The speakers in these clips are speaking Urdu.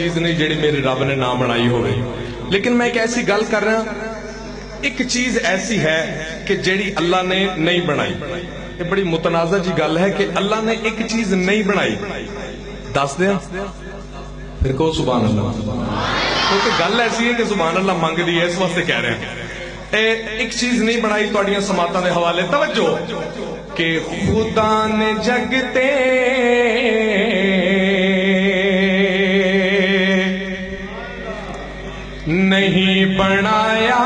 چیز نہیں جڑی میرے رب نے نہ بنائی ہوئے، لیکن میں ایک ایسی گل کر رہا، ایک چیز ایسی ہے کہ جڑی اللہ نے نہیں بنائی. یہ بڑی متنازع جی گل ہے کہ اللہ نے ایک چیز نہیں بنائی. دس دیا پھر کہو سبحان اللہ، کیونکہ گل ایسی ہے کہ سبحان اللہ مانگ دی ہے، اس واسطے کہہ رہے ہیں. ایک چیز نہیں بنائی تہاڈیاں سماعتاں دے حوالے توجہ کہ خدا نے جگتے نہیں بنایا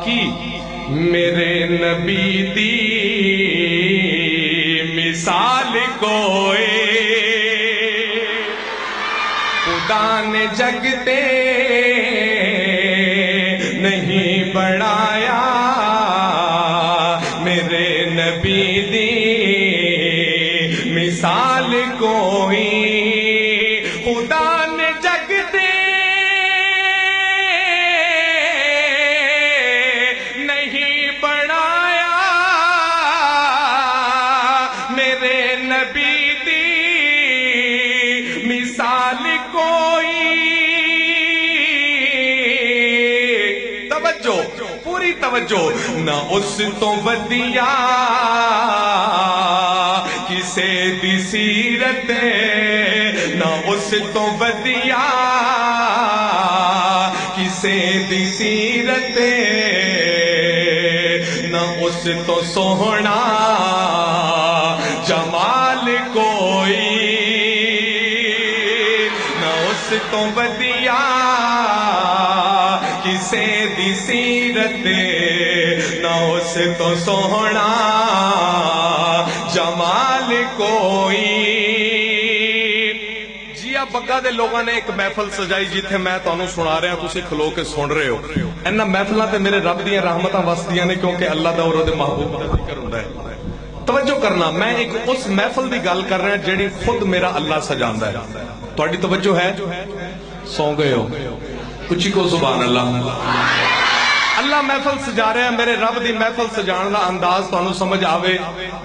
کی میرے نبی دی مثال کوئی. خدا نے جگتے نہیں بنایا میرے نبی دی مثال کوئی. خدا نے جگتے نہیں بنایا میرے نبی دی مثال کوئی. توجہ پوری توجہ. نہ اس تو ودیا کسے دی سیرت، نہ اس تو ودیا کسے دی سیرت، نہ اس تو سوہنا جمال کوئی. نہ اس تو ودیا کسے دی سیرت، نہ اس تو سوہنا جمال کوئی. جی آپ بگا دے لوگاں نے ایک محفل سجائی جیتھے میں تانوں سنا رہا ہوں، تسی کھلو کے سن رہے ہو. انہا محفلہ تے میرے رب دیاں رحمتاں وسدیاں نے کیونکہ اللہ دا اور دے محبوب دا ذکر ہوتا ہے. توجہ کرنا، میں ایک اس محفل دی گل کر رہا ہوں جیڑی خود میرا اللہ سجاندہ ہے. تہاڈی توجہ ہے؟ سو گئے ہو؟ اچھی کو سبحان اللہ. اللہ محفل سجا رہے ہیں، میرے رب دی محفل سجان دا انداز تانوں سمجھ آوے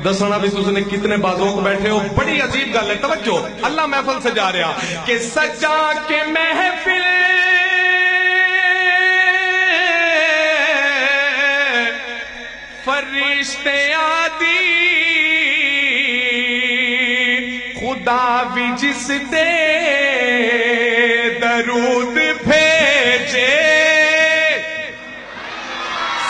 دسنا بھی تس نے کتنے بازوں کو بیٹھے ہو. بڑی عجیب گل ہے. توجہ، اللہ محفل سجا رہا کہ سجا کے محفل فرشتے آدی خدا بھی جس دے درود بھیجے.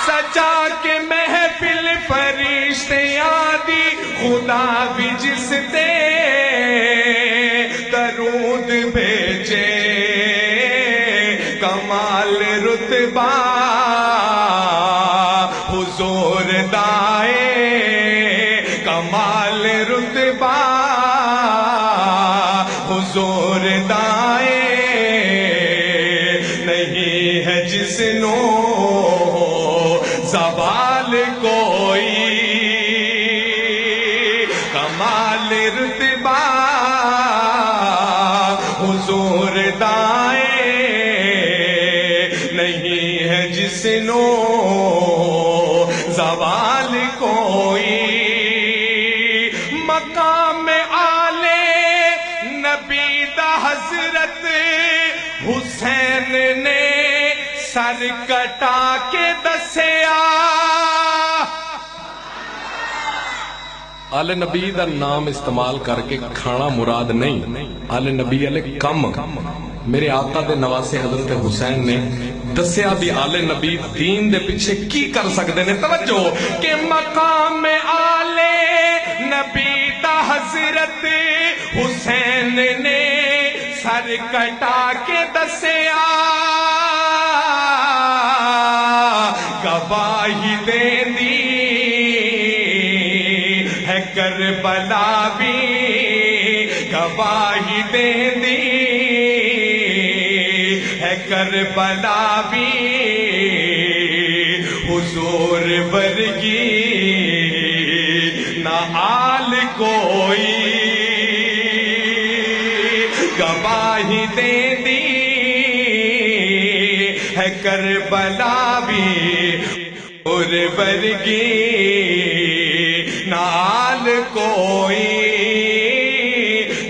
سجا کے محفل فرشتے آدی خدا بھی جس دے درود بھیجے. کمال رتبہ حضور دائے، کمال رتبہ حضور دائے. نہیں ہے جس نو زوال کوئی. کمال رتبہ حضور دائے، نہیں ہے جس نو زوال کوئی. مقام آلے نبی دا حضرت حسین نے سر کٹا کے دسیا. آل نبی دا نام استعمال کر کے کھانا مراد نہیں، آل نبی علیہ کم. میرے آقا دے نواسے حضرت حسین نے دسیا بھی آل نبی دین دے پیچھے کی کر سکتے نے. توجہ کہ مقام آل نبی دا حضرت حسین نے سر کٹا کے دسیا. گواہی دیندی ہے کربلا بھی، گواہی دیندی ہے کربلا بھی. حضور ورگی نہ آل کوئی. گواہی دیندی ہے کربلا بھی، حضور ورگی نہ آل کوئی.